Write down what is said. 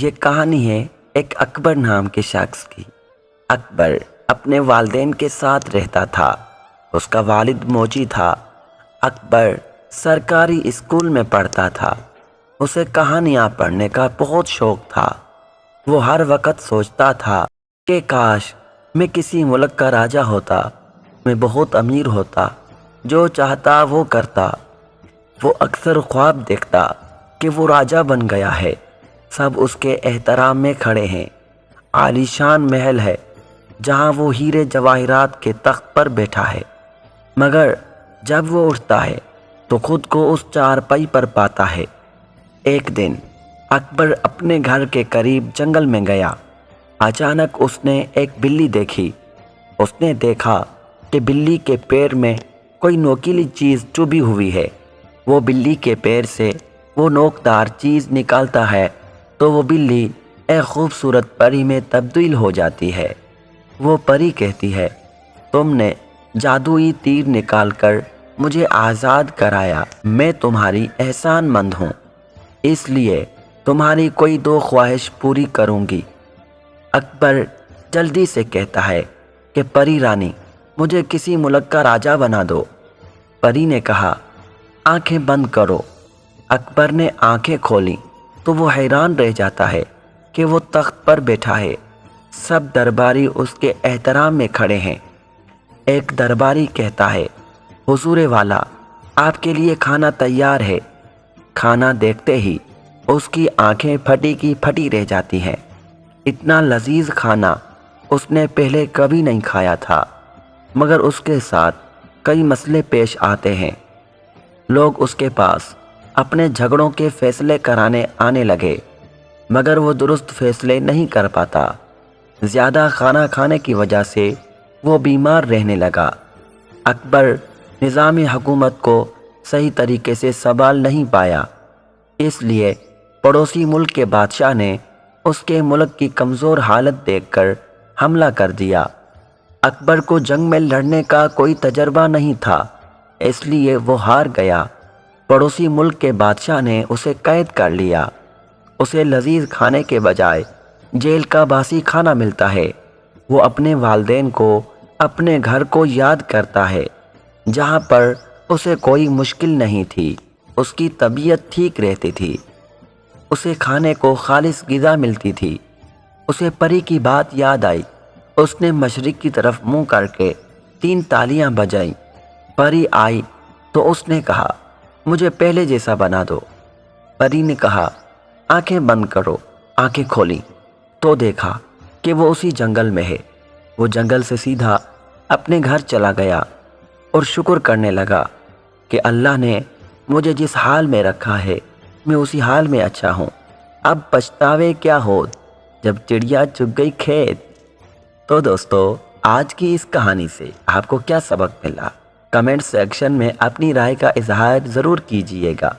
یہ کہانی ہے ایک اکبر نام کے شخص کی۔ اکبر اپنے والدین کے ساتھ رہتا تھا۔ اس کا والد موچی تھا۔ اکبر سرکاری اسکول میں پڑھتا تھا۔ اسے کہانیاں پڑھنے کا بہت شوق تھا۔ وہ ہر وقت سوچتا تھا کہ کاش میں کسی ملک کا راجا ہوتا، میں بہت امیر ہوتا، جو چاہتا وہ کرتا۔ وہ اکثر خواب دیکھتا کہ وہ راجا بن گیا ہے، سب اس کے احترام میں کھڑے ہیں، عالی شان محل ہے جہاں وہ ہیرے جواہرات کے تخت پر بیٹھا ہے، مگر جب وہ اٹھتا ہے تو خود کو اس چارپائی پر پاتا ہے۔ ایک دن اکبر اپنے گھر کے قریب جنگل میں گیا۔ اچانک اس نے ایک بلی دیکھی۔ اس نے دیکھا کہ بلی کے پیر میں کوئی نوکیلی چیز چبھی ہوئی ہے۔ وہ بلی کے پیر سے وہ نوکدار چیز نکالتا ہے تو وہ بلی ایک خوبصورت پری میں تبدیل ہو جاتی ہے۔ وہ پری کہتی ہے، تم نے جادوئی تیر نکال کر مجھے آزاد کرایا، میں تمہاری احسان مند ہوں، اس لیے تمہاری کوئی دو خواہش پوری کروں گی۔ اکبر جلدی سے کہتا ہے کہ پری رانی، مجھے کسی ملک کا راجا بنا دو۔ پری نے کہا، آنکھیں بند کرو۔ اکبر نے آنکھیں کھولیں تو وہ حیران رہ جاتا ہے کہ وہ تخت پر بیٹھا ہے۔ سب درباری اس کے احترام میں کھڑے ہیں۔ ایک درباری کہتا ہے، حضور والا، آپ کے لیے کھانا تیار ہے۔ کھانا دیکھتے ہی اس کی آنکھیں پھٹی کی پھٹی رہ جاتی ہیں۔ اتنا لذیذ کھانا اس نے پہلے کبھی نہیں کھایا تھا، مگر اس کے ساتھ کئی مسئلے پیش آتے ہیں۔ لوگ اس کے پاس اپنے جھگڑوں کے فیصلے کرانے آنے لگے، مگر وہ درست فیصلے نہیں کر پاتا۔ زیادہ کھانا کھانے کی وجہ سے وہ بیمار رہنے لگا۔ اکبر نظام حکومت کو صحیح طریقے سے سنبھال نہیں پایا، اس لیے پڑوسی ملک کے بادشاہ نے اس کے ملک کی کمزور حالت دیکھ کر حملہ کر دیا۔ اکبر کو جنگ میں لڑنے کا کوئی تجربہ نہیں تھا، اس لیے وہ ہار گیا۔ پڑوسی ملک کے بادشاہ نے اسے قید کر لیا۔ اسے لذیذ کھانے کے بجائے جیل کا باسی کھانا ملتا ہے۔ وہ اپنے والدین کو، اپنے گھر کو یاد کرتا ہے، جہاں پر اسے کوئی مشکل نہیں تھی، اس کی طبیعت ٹھیک رہتی تھی، اسے کھانے کو خالص غذا ملتی تھی۔ اسے پری کی بات یاد آئی۔ اس نے مشرق کی طرف منہ کر کے 3 تالیاں بجائیں۔ پری آئی تو اس نے کہا، مجھے پہلے جیسا بنا دو۔ پری نے کہا، آنکھیں بند کرو۔ آنکھیں کھولیں تو دیکھا کہ وہ اسی جنگل میں ہے۔ وہ جنگل سے سیدھا اپنے گھر چلا گیا اور شکر کرنے لگا کہ اللہ نے مجھے جس حال میں رکھا ہے میں اسی حال میں اچھا ہوں، اب پچھتاوے کیا ہو جب چڑیا چگ گئی کھیت۔ تو دوستو، آج کی اس کہانی سے آپ کو کیا سبق ملا؟ کمنٹ سیکشن میں اپنی رائے کا اظہار ضرور کیجیے گا۔